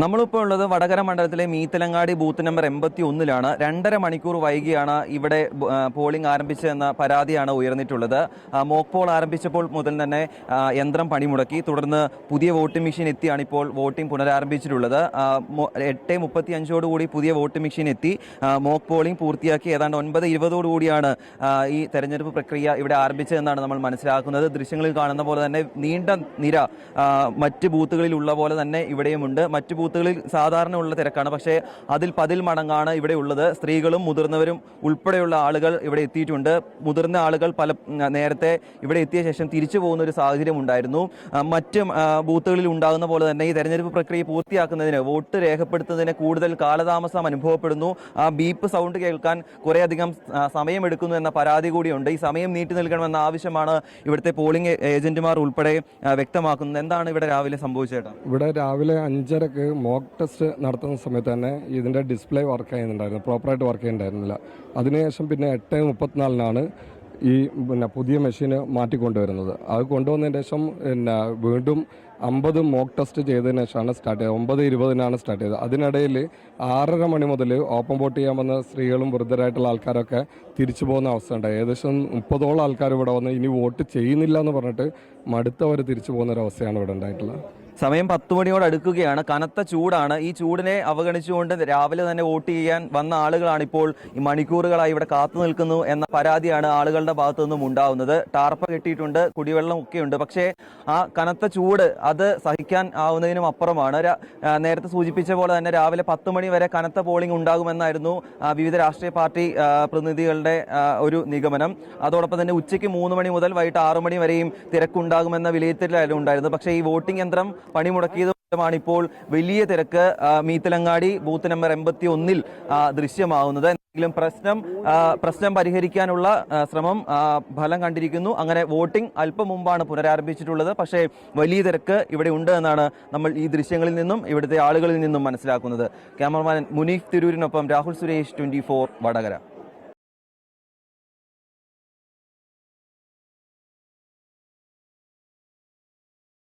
നമ്മളിപ്പോൾ ഉള്ളത് വടകര മണ്ഡലത്തിലെ മീത്തലങ്ങാടി ബൂത്ത് നമ്പർ 81-ലാണ്. 2.5 മണിക്കൂർ വൈകിയാണ് ഇവിടെ പോളിംഗ് ആരംഭിച്ചതെന്ന പരാതിയാണ് ഉയർന്നിട്ടുള്ളത്. മോക്ക് പോൾ ആരംഭിച്ചപ്പോൾ മുതൽ തന്നെ യന്ത്രം പണിമുടക്കി. തുടർന്ന് പുതിയ വോട്ടിംഗ് മെഷീൻ എത്തിയാണ് ഇപ്പോൾ വോട്ടിംഗ് പുനരാരംഭിച്ചിട്ടുള്ളത്. 8:35 പുതിയ വോട്ടിംഗ് മെഷീൻ എത്തി. മോക്ക് പോളിംഗ് പൂർത്തിയാക്കി ഏതാണ്ട് 9:20 ഈ തെരഞ്ഞെടുപ്പ് പ്രക്രിയ ഇവിടെ ആരംഭിച്ചതെന്നാണ് നമ്മൾ മനസ്സിലാക്കുന്നത്. ദൃശ്യങ്ങളിൽ കാണുന്ന പോലെ തന്നെ നീണ്ട നിര മറ്റ് ബൂത്തുകളിലുള്ള പോലെ തന്നെ ഇവിടെയുമുണ്ട്. മറ്റ് ബൂത്തുകളിൽ സാധാരണ ഉള്ള തിരക്കാണ്, പക്ഷേ അതിൽ 10 മടങ്ങാണ് ഇവിടെ ഉള്ളത്. സ്ത്രീകളും മുതിർന്നവരും ഉൾപ്പെടെയുള്ള ആളുകൾ ഇവിടെ എത്തിയിട്ടുണ്ട്. മുതിർന്ന ആളുകൾ നേരത്തെ ഇവിടെ എത്തിയ ശേഷം തിരിച്ചു പോകുന്ന ഒരു സാഹചര്യം ഉണ്ടായിരുന്നു. മറ്റ് ബൂത്തുകളിൽ ഉണ്ടാകുന്ന പോലെ തന്നെ ഈ തെരഞ്ഞെടുപ്പ് പ്രക്രിയ പൂർത്തിയാക്കുന്നതിന്, വോട്ട് രേഖപ്പെടുത്തുന്നതിന് കൂടുതൽ കാലതാമസം അനുഭവപ്പെടുന്നു. ആ ബീപ്പ് സൗണ്ട് കേൾക്കാൻ കുറേയധികം സമയമെടുക്കുന്നു എന്ന പരാതി കൂടിയുണ്ട്. ഈ സമയം നീട്ടി നൽകണമെന്ന ആവശ്യമാണ് ഇവിടുത്തെ പോളിംഗ് ഏജന്റുമാർ ഉൾപ്പെടെ വ്യക്തമാക്കുന്നത്. എന്താണ് ഇവിടെ രാവിലെ സംഭവിച്ചേട്ടാ? ഇവിടെ രാവിലെ 5:30 മോക്ക് ടെസ്റ്റ് നടത്തുന്ന സമയത്ത് തന്നെ ഇതിൻ്റെ ഡിസ്പ്ലേ വർക്ക് ചെയ്യുന്നുണ്ടായിരുന്നു, പ്രോപ്പറായിട്ട് വർക്ക് ചെയ്യുന്നുണ്ടായിരുന്നില്ല. അതിനുശേഷം പിന്നെ 8:34 പുതിയ മെഷീന് മാറ്റിക്കൊണ്ടുവരുന്നത്. അത് കൊണ്ടുവന്നതിന് ശേഷം വീണ്ടും 50 മോക്ക് ടെസ്റ്റ് ചെയ്തതിന് ശേഷമാണ് സ്റ്റാർട്ട് ചെയ്തത്. 9:20 സ്റ്റാർട്ട് ചെയ്തത്. അതിനിടയിൽ 6:30 മണി മുതൽ ഓപ്പൺ വോട്ട് ചെയ്യാൻ വന്ന സ്ത്രീകളും വൃദ്ധരായിട്ടുള്ള ആൾക്കാരൊക്കെ തിരിച്ചു പോകുന്ന അവസ്ഥ ഉണ്ടായി. ഏകദേശം 30ഓളം ആൾക്കാർ ഇവിടെ വന്ന് ഇനി വോട്ട് ചെയ്യുന്നില്ല എന്ന് പറഞ്ഞിട്ട് മടുത്തവർ തിരിച്ചു പോകുന്ന ഒരു അവസ്ഥയാണ് ഇവിടെ ഉണ്ടായിട്ടുള്ളത്. സമയം 10 മണിയോട് അടുക്കുകയാണ്. കനത്ത ചൂടാണ്. ഈ ചൂടിനെ അവഗണിച്ചുകൊണ്ട് രാവിലെ തന്നെ വോട്ട് ചെയ്യാൻ വന്ന ആളുകളാണ് ഇപ്പോൾ ഈ മണിക്കൂറുകളായി ഇവിടെ കാത്തു നിൽക്കുന്നു എന്ന പരാതിയാണ് ആളുകളുടെ ഭാഗത്തു നിന്നും ഉണ്ടാവുന്നത്. ടാർപ്പ കെട്ടിയിട്ടുണ്ട്, കുടിവെള്ളം ഒക്കെ ഉണ്ട്. പക്ഷേ ആ കനത്ത ചൂട് അത് സഹിക്കാൻ ആവുന്നതിനും അപ്പുറമാണ്. നേരത്തെ സൂചിപ്പിച്ച പോലെ തന്നെ രാവിലെ 10 മണി വരെ കനത്ത പോളിംഗ് ഉണ്ടാകുമെന്നായിരുന്നു വിവിധ രാഷ്ട്രീയ പാർട്ടി പ്രതിനിധികളുടെ ഒരു നിഗമനം. അതോടൊപ്പം തന്നെ ഉച്ചയ്ക്ക് 3 മണി മുതൽ വൈകിട്ട് 6 മണി വരെയും തിരക്കുണ്ടാകുമെന്ന വിലയിരുത്തലായിരുന്നു ഉണ്ടായിരുന്നത്. പക്ഷേ ഈ വോട്ടിംഗ് യന്ത്രം പണിമുടക്കിയത് ാണ് ഇപ്പോൾ വലിയ തിരക്ക് മീത്തലങ്ങാടി ബൂത്ത് നമ്പർ 81-ൽ ദൃശ്യമാകുന്നത്. എന്തെങ്കിലും പ്രശ്നം പരിഹരിക്കാനുള്ള ശ്രമം ഫലം കണ്ടിരിക്കുന്നു. അങ്ങനെ വോട്ടിംഗ് അല്പം മുമ്പാണ് പുനരാരംഭിച്ചിട്ടുള്ളത്. പക്ഷേ വലിയ തിരക്ക് ഇവിടെ ഉണ്ട് എന്നാണ് നമ്മൾ ഈ ദൃശ്യങ്ങളിൽ നിന്നും ഇവിടുത്തെ ആളുകളിൽ നിന്നും മനസ്സിലാക്കുന്നത്. ക്യാമറമാൻ മുനീഫ് തിരൂരിനൊപ്പം രാഹുൽ സുരേഷ്, 24 വടകര.